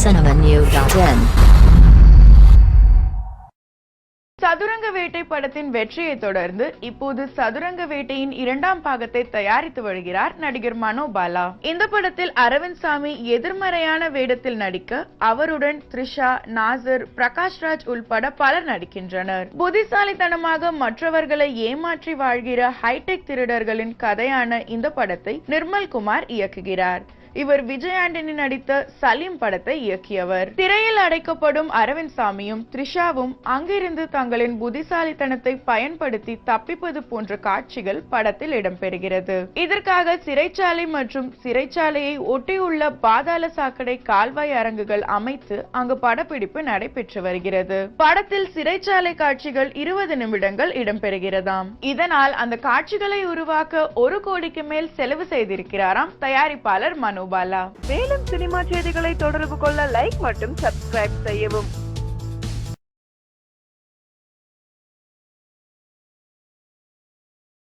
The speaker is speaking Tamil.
cinemanew.in. சதுரங்க வேட்டை படத்தின் வெற்றியை தொடர்ந்து இப்போது சதுரங்க வேட்டையின் இரண்டாம் பாகத்தை தயாரித்து வருகிறார் நடிகர் மனோபாலா. இந்த படத்தில் அரவிந்த் சாமி எதிர்மறையான வேடத்தில் நடிக்க அவருடன் த்ரிஷா, நாசர், பிரகாஷ்ராஜ் உள்பட பலர் நடிக்கின்றனர். புத்திசாலித்தனமாக மற்றவர்களை ஏமாற்றி வாழ்கிற ஹைடெக் திருடர்களின் கதையான இந்த படத்தை நிர்மல்குமார் இயக்குகிறார். இவர் விஜய் ஆண்டனி நடித்த சலீம் படத்தை இயக்கியவர். திரையில் அடைக்கப்படும் அரவிந்த் சாமியும் த்ரிஷாவும் அங்கிருந்து தங்களின் புத்திசாலித்தனத்தை பயன்படுத்தி தப்பிப்பது போன்ற காட்சிகள் படத்தில் இடம்பெறுகிறது. இதற்காக சிறைச்சாலை மற்றும் சிறைச்சாலையை ஒட்டியுள்ள பாதாள சாக்கடை கால்வாய் அரங்குகள் அமைத்து அங்கு படப்பிடிப்பு நடைபெற்று வருகிறது. படத்தில் சிறைச்சாலை காட்சிகள் 20 நிமிடங்கள் இடம்பெறுகிறதாம். இதனால் அந்த காட்சிகளை உருவாக்க 1 கோடிக்கு மேல் செலவு செய்திருக்கிறாராம் தயாரிப்பாளர் மனோ. மேலும் சினிமா செய்திகளை தொடர்பு கொள்ள லைக் மற்றும் சப்ஸ்கிரைப் செய்யவும்.